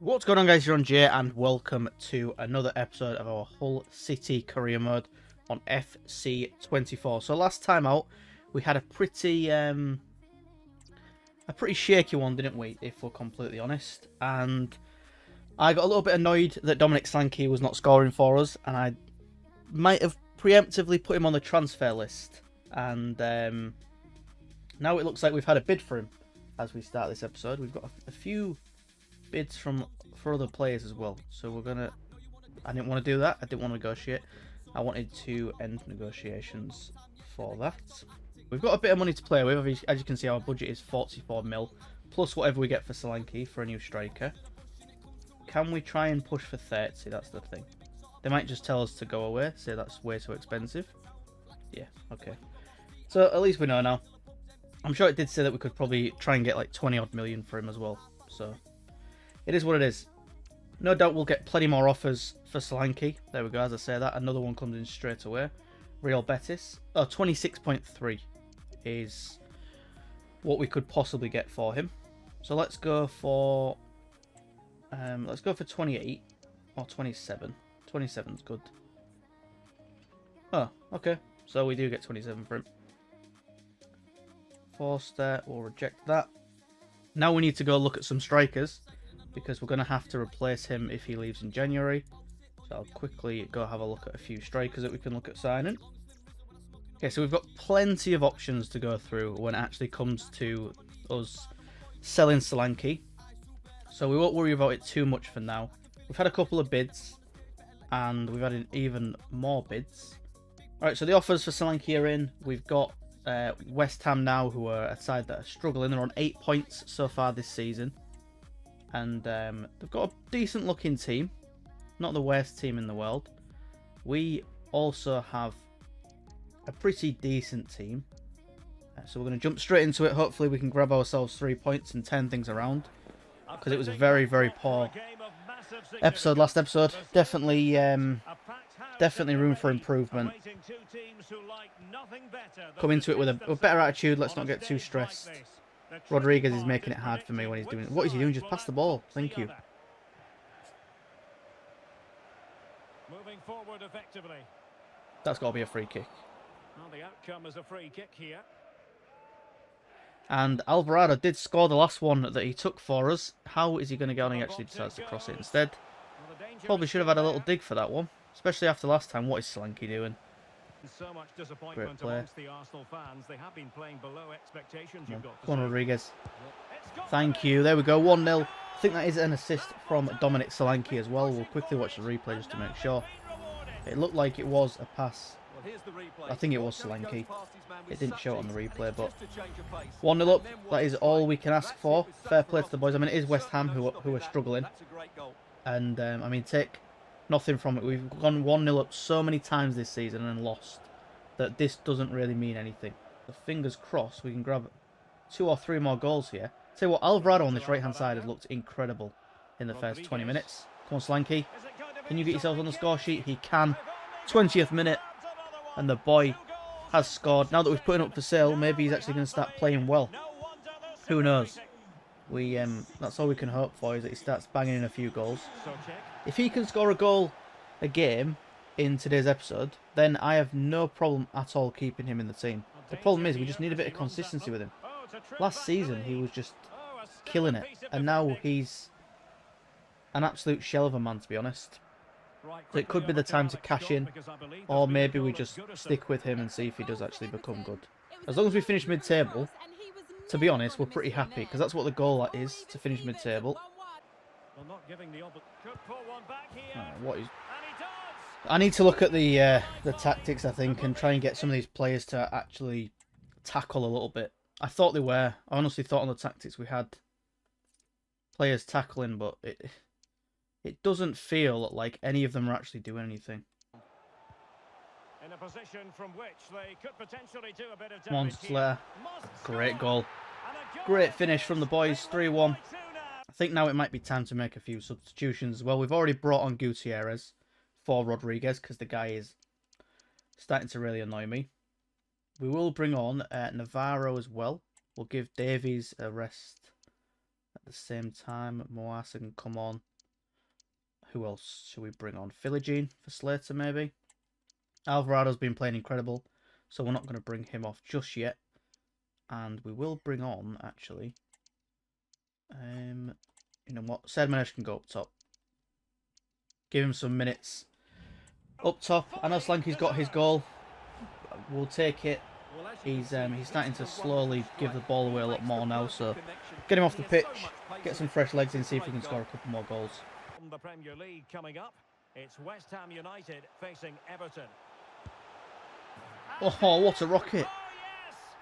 What's going on, guys? EirronJ, and welcome to another episode of our Hull City career mode on FC24. So last time out, we had a pretty shaky one, didn't we? If we're completely honest, and I got a little bit annoyed that Dominic Solanke was not scoring for us, and I might have preemptively put him on the transfer list. And now it looks like we've had a bid for him as we start this episode. We've got a few bids for other players as well, so we're gonna. I didn't want to do that. I didn't want to negotiate. I wanted to end negotiations for that. We've got a bit of money to play with. As you can see, our budget is 44 mil plus whatever we get for Solanke for a new striker. Can we try and push for 30? That's the thing. They might just tell us to go away, say that's way too expensive. Yeah, okay. So at least we know now. I'm sure it did say that we could probably try and get like 20 odd million for him as well. So it is what it is. No doubt we'll get plenty more offers for Solanke. There we go, as I say that. Another one comes in straight away. Real Betis. Oh, 26.3 is what we could possibly get for him. So let's go for 28 or 27. 27's good. Oh, okay. So we do get 27 for him. Forster, we'll reject that. Now we need to go look at some strikers, because we're going to have to replace him if he leaves in January. So I'll quickly go have a look at a few strikers that we can look at signing. Okay, so we've got plenty of options to go through when it actually comes to us selling Solanke. So we won't worry about it too much for now. We've had a couple of bids, and we've had even more bids. Alright, so the offers for Solanke are in. We've got West Ham now, who are a side that are struggling. They're on 8 points so far this season. And they've got a decent looking team. Not the worst team in the world. We also have a pretty decent team. So we're going to jump straight into it. Hopefully we can grab ourselves 3 points and turn things around. Because it was a very, very poor episode last episode. Definitely room for improvement. Come into it with a better attitude. Let's not get too stressed. Rodriguez is making it hard for me when he's doing it. What is he doing? Just pass the ball. Thank you. Moving forward effectively. That's got to be a free kick. Well, the outcome is a free kick here. And Alvarado did score the last one that he took for us. How is he going to get on? He actually decides to cross it instead. Probably should have had a little dig for that one. Especially after last time. What is Solanke doing? So much disappointment amongst the Arsenal fans. They have been playing below expectations. You've got Come on, Rodriguez. Thank you. There we go. 1-0. I think that is an assist from Dominic Solanke as well. We'll quickly watch the replay just to make sure. It looked like it was a pass. I think it was Solanke. It didn't show it on the replay, but 1-0 up. That is all we can ask for. Fair play to the boys. I mean, it is West Ham who are struggling. And, I mean, take nothing from it. We've gone 1-0 up so many times this season and lost that this doesn't really mean anything. The fingers crossed we can grab 2 or 3 more goals here. Tell you what, Alvarado on this right-hand side has looked incredible in the first 20 minutes. Come on, Solanke. Can you get yourselves on the score sheet? He can. 20th minute. And the boy has scored. Now that we've put him up for sale, maybe he's actually going to start playing well. Who knows? That's all we can hope for, is that he starts banging in a few goals. If he can score a goal a game in today's episode, then I have no problem at all keeping him in the team. The problem is we just need a bit of consistency with him. Last season he was just killing it, and now he's an absolute shell of a man, to be honest. So it could be the time to cash in, or maybe we just stick with him and see if he does actually become good. As long as we finish mid-table, to be honest, we're pretty happy, because that's what the goal is, to finish mid-table. I need to look at the tactics, I think, and try and get some of these players to actually tackle a little bit. I thought they were. I honestly thought on the tactics we had players tackling, but it doesn't feel like any of them are actually doing anything. In a position from which they could potentially do a bit of Monster. Great goal. Great finish from the boys. 3-1. I think now it might be time to make a few substitutions. Well, we've already brought on Gutierrez for Rodriguez because the guy is starting to really annoy me. We will bring on Navarro as well. We'll give Davies a rest at the the same time, Moasa can come on. Who else should we bring on? Philogene for Slater, maybe? Alvarado's been playing incredible, so we're not going to bring him off just yet. And we will bring on, actually... you know what? Sedmanesh can go up top. Give him some minutes. Up top, I know Slanky's got his goal. We'll take it. He's starting to slowly give the ball away a lot more now, so get him off the pitch, get some fresh legs in, see if we can score a couple more goals. The Premier League coming up. It's West Ham United facing Everton. Oh, what a rocket!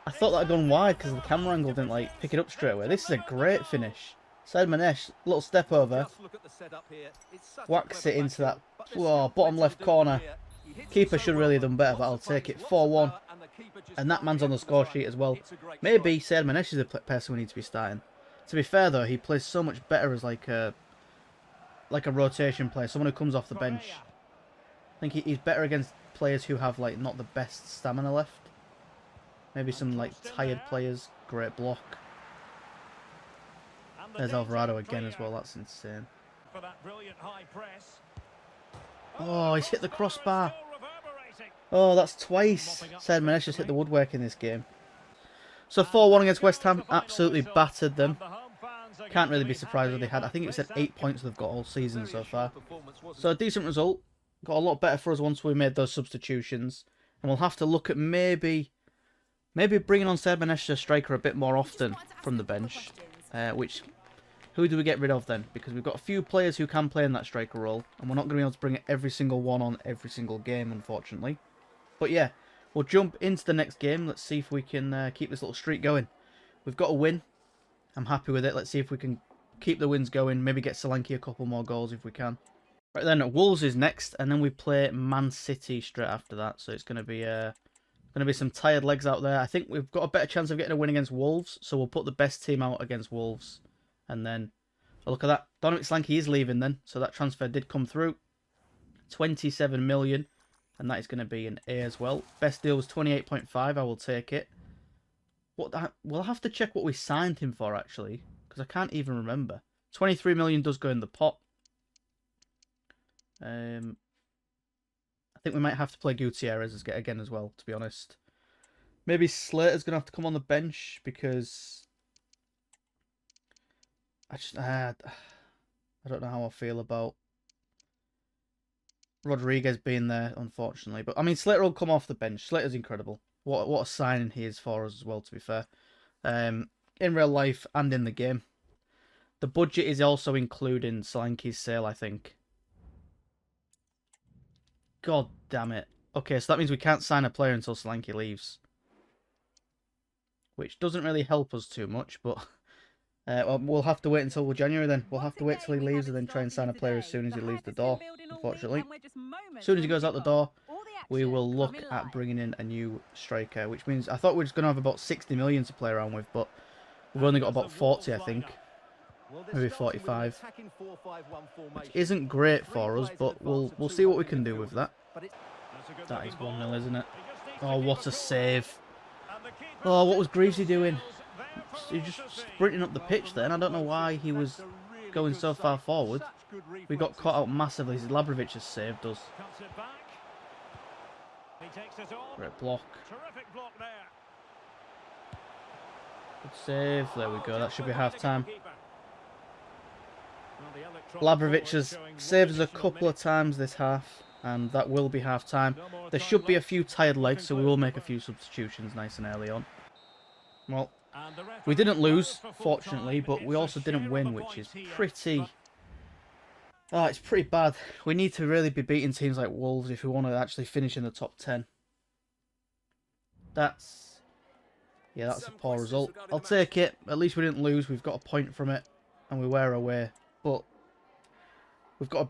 I thought that had gone wide because the camera angle didn't like pick it up straight away. This is a great finish. Sedmanesh, little step over, whacks it into that bottom left corner. Keeper should really have done better, but I'll take it. 4-1. And that man's on the score sheet as well. Maybe Sedmanesh is the person we need to be starting. To be fair though, he plays so much better as like a rotation player, someone who comes off the bench. I think he's better against players who have like not the best stamina left. Maybe some like tired players. Great block. There's Alvarado again as well. That's insane. Oh, he's hit the crossbar. Oh, that's twice. Sedmanesh just hit the woodwork in this game. So 4-1 against West Ham. Absolutely battered them. Can't really be surprised what they had. I think it said 8 points they've got all season so far. So a decent result. Got a lot better for us once we made those substitutions. And we'll have to look at maybe bringing on Sedmanesh as a striker a bit more often from the bench. Who do we get rid of then? Because we've got a few players who can play in that striker role. And we're not going to be able to bring every single one on every single game, unfortunately. But yeah, we'll jump into the next game. Let's see if we can keep this little streak going. We've got a win. I'm happy with it. Let's see if we can keep the wins going. Maybe get Solanke a couple more goals if we can. Right then, Wolves is next. And then we play Man City straight after that. So it's going to be some tired legs out there. I think we've got a better chance of getting a win against Wolves. So we'll put the best team out against Wolves. And then, oh, look at that. Dominic Solanke is leaving then. So that transfer did come through. 27 million. And that is going to be an A as well. Best deal was 28.5. I will take it. We'll have to check what we signed him for, actually. Because I can't even remember. 23 million does go in the pot. I think we might have to play Gutierrez again as well, to be honest. Maybe Slater's going to have to come on the bench because... I don't know how I feel about Rodriguez being there, unfortunately. But, I mean, Slater will come off the bench. Slater's incredible. What a signing he is for us as well, to be fair. In real life and in the game. The budget is also including Solanke's sale, I think. God damn it. Okay, so that means we can't sign a player until Solanke leaves. Which doesn't really help us too much, but... well, we'll have to wait until January then. We'll have to wait till he leaves and then try and sign a player as soon as he leaves the door, unfortunately. As soon as he goes out the door, we will look at bringing in a new striker, which means I thought we were just going to have about 60 million to play around with, but we've only got about 40, I think. Maybe 45. Which isn't great for us, but we'll see what we can do with that. That is 1-0, isn't it? Oh, what a save. Oh, what was Greavesy doing? He just sprinting up the pitch there, and I don't know why he was going so far forward. We got caught out massively. Labrovic has saved us. Great block. Good save. There we go. That should be half-time. Labrovic has saved us a couple of times this half, and that will be half-time. There should be a few tired legs, so we will make a few substitutions nice and early on. Well, we didn't lose, fortunately, but we also didn't win, which is pretty... Oh, it's pretty bad. We need to really be beating teams like Wolves if we want to actually finish in the top 10. That's a poor result. I'll take it. At least we didn't lose. We've got a point from it, and we were away. But we've got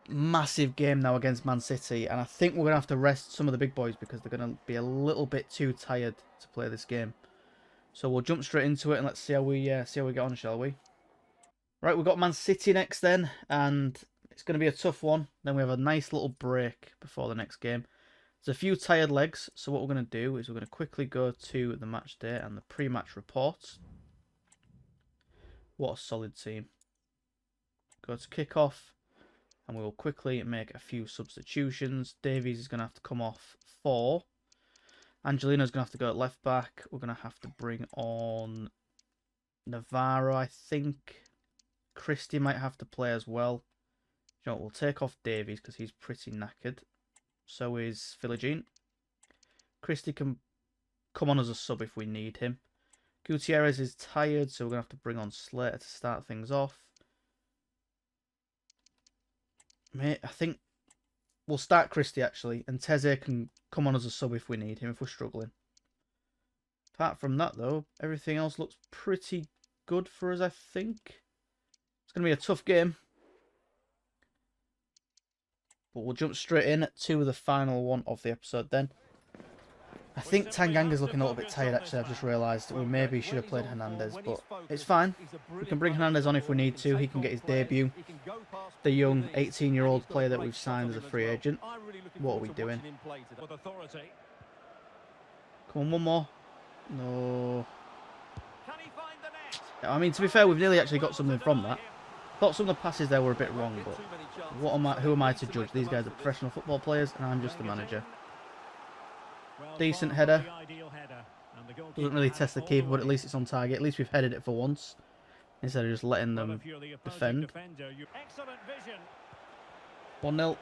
a massive game now against Man City, and I think we're going to have to rest some of the big boys because they're going to be a little bit too tired to play this game. So we'll jump straight into it and let's see how we get on, shall we? Right, we've got Man City next then, and it's going to be a tough one. Then we have a nice little break before the next game. There's a few tired legs, so what we're going to do is we're going to quickly go to the match day and the pre-match reports. What a solid team. Go to kick off. And we will quickly make a few substitutions. Davies is going to have to come off for. Angelino's going to have to go at left back. We're going to have to bring on Navarro, I think. Christie might have to play as well. You know what, we'll take off Davies because he's pretty knackered. So is Philogene. Christie can come on as a sub if we need him. Gutierrez is tired, so we're going to have to bring on Slater to start things off. Mate, I think we'll start Christie actually, and Teze can come on as a sub if we need him, if we're struggling. Apart from that though, everything else looks pretty good for us, I think. It's going to be a tough game. But we'll jump straight in to the final one of the episode then. I think Tanganga's looking a little bit tired actually. I've just realised that we maybe should have played Hernandez, but it's fine. We can bring Hernandez on if we need to. He can get his debut. The young 18-year-old player that we've signed as a free agent. What are we doing? Come on, one more. No. I mean, to be fair, we've nearly actually got something from that. Thought some of the passes there were a bit wrong, but who am I to judge? These guys are professional football players, and I'm just the manager. Decent header. Doesn't really test the keeper, but at least it's on target. At least we've headed it for once, instead of just letting them defend. 1-0.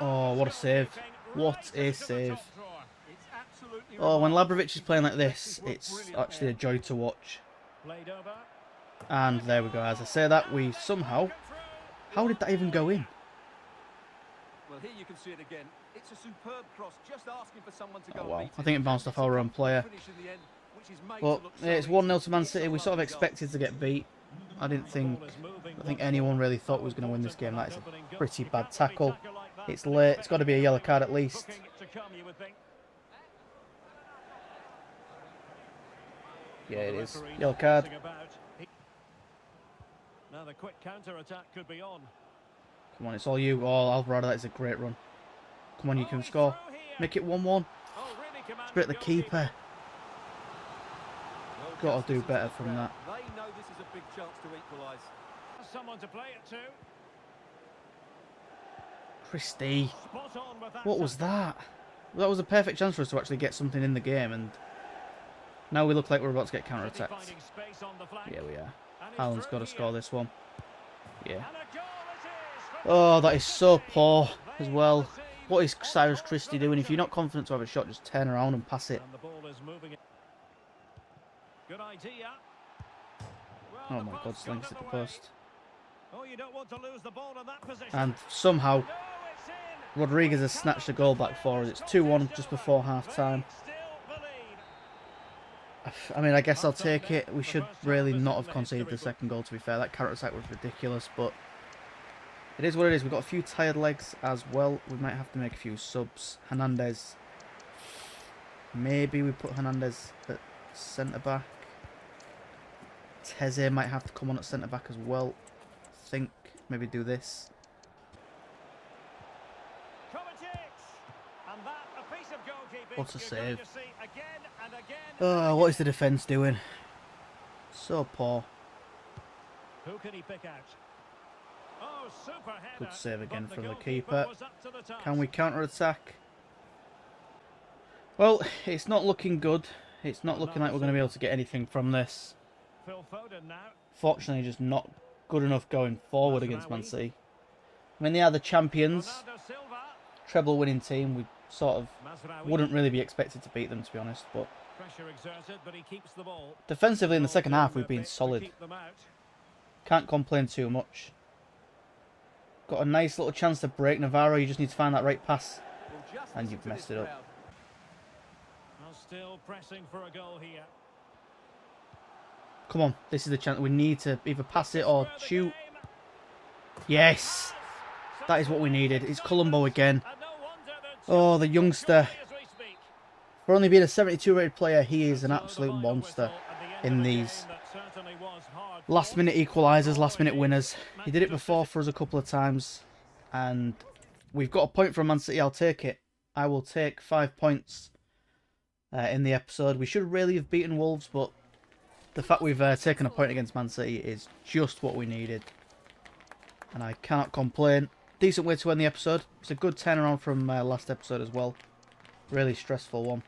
Oh, what a save. What a save. Oh, when Labrovic is playing like this, it's actually a joy to watch. And there we go. As I say that, we somehow... How did that even go in? Well, here you can see it again. It's a superb cross, just asking for someone to go. Oh, wow. I think it bounced off our own player. But yeah, it's 1-0 to Man City. We sort of expected to get beat. I think anyone really thought we was going to win this game. That is a pretty bad tackle. It's late. It's got to be a yellow card at least. Yeah, it is. Yellow card. Now the quick counter-attack could be on. Come on, it's all you. Oh, Alvarado, that is a great run. Come on, you can score. Make it 1-1. Straight at the keeper. Got to do better from that. They know this is a big chance to equalise. Someone to play it to. Christie. What was that? That was a perfect chance for us to actually get something in the game, and now we look like we're about to get counter-attacked. Yeah, we are. Haaland's got to score this one. Yeah. Oh, that is so poor as well. What is Cyrus Christie doing? If you're not confident to have a shot, just turn around and pass it. Oh my God, slings at the post. And somehow, Rodriguez has snatched the goal back for us. It's 2-1 just before half-time. I mean, I guess I'll take it. We should really not have conceded the second goal, to be fair. That counter-attack was ridiculous, but it is what it is. We've got a few tired legs as well. We might have to make a few subs. Hernandez. Maybe we put Hernandez at centre-back. Teze might have to come on at centre-back as well. I think. Maybe do this. What a save. Oh, what is the defence doing? So poor. Who can he pick out? Oh, super header. Good save again from the keeper. Can we counter-attack? Well, it's not looking good. It's not looking like we're going to be able to get anything from this. Fortunately, just not good enough going forward against Man City. I mean, they are the champions. Treble winning team. We sort of wouldn't really be expected to beat them, to be honest. But defensively in the second half, we've been solid. Can't complain too much. Got a nice little chance to break Navarro. You just need to find that right pass. And you've messed it up. Still pressing for a goal here. Come on, this is the chance. We need to either pass it or shoot. Yes! That is what we needed. It's Colombo again. Oh, the youngster. For only being a 72 rated player, he is an absolute monster in these last minute equalisers, last minute winners. He did it before for us a couple of times. And we've got a point from Man City. I'll take it. I will take 5 points in the episode. We should really have beaten Wolves, but the fact we've taken a point against Man City is just what we needed. And I can't complain. Decent way to end the episode. It's a good turnaround from last episode as well. Really stressful one.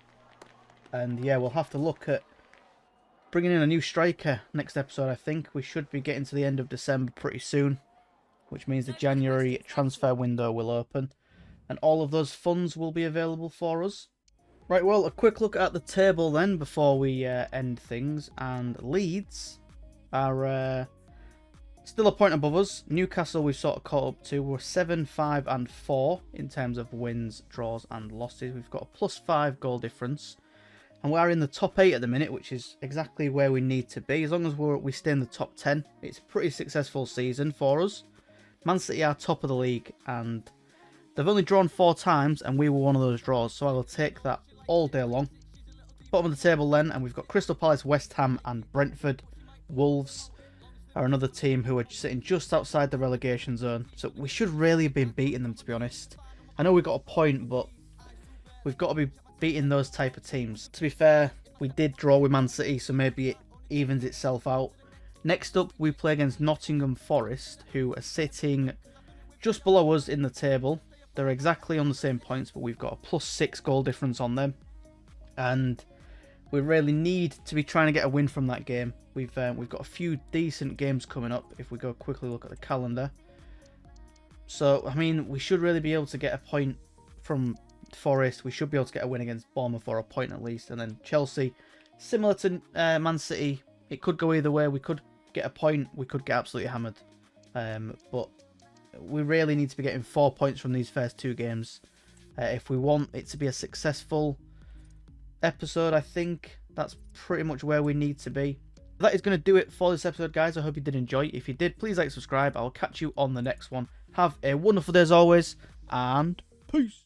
And yeah, we'll have to look at bringing in a new striker next episode, I think. We should be getting to the end of December pretty soon, which means the January transfer window will open. And all of those funds will be available for us. Right, well, a quick look at the table then before we end things. And Leeds are still a point above us. Newcastle we've sort of caught up to. We're 7, 5 and 4 in terms of wins, draws and losses. We've got a +5 goal difference. And we are in the top 8 at the minute, which is exactly where we need to be. As long as we stay in the top 10, it's a pretty successful season for us. Man City are top of the league, and they've only drawn 4 times, and we were one of those draws, so I will take that all day long. Bottom of the table then, and we've got Crystal Palace, West Ham and Brentford. Wolves are another team who are sitting just outside the relegation zone, so we should really have been beating them, to be honest. I know we got a point, but we've got to be beating those type of teams. To be fair, we did draw with Man City, so maybe it evens itself out. Next up, we play against Nottingham Forest, who are sitting just below us in the table. They're exactly on the same points, but we've got a +6 goal difference on them. And we really need to be trying to get a win from that game. We've got a few decent games coming up if we go quickly look at the calendar. So, I mean, we should really be able to get a point from Forest. We should be able to get a win against Bournemouth, or a point at least. And then Chelsea, similar to Man City, it could go either way. We could get a point, we could get absolutely hammered. But we really need to be getting 4 points from these first 2 games if we want it to be a successful episode. I think that's pretty much where we need to be. That is going to do it for this episode, guys. I hope you did enjoy. If you did, please like, subscribe. I'll catch you on the next one. Have a wonderful day as always, and peace.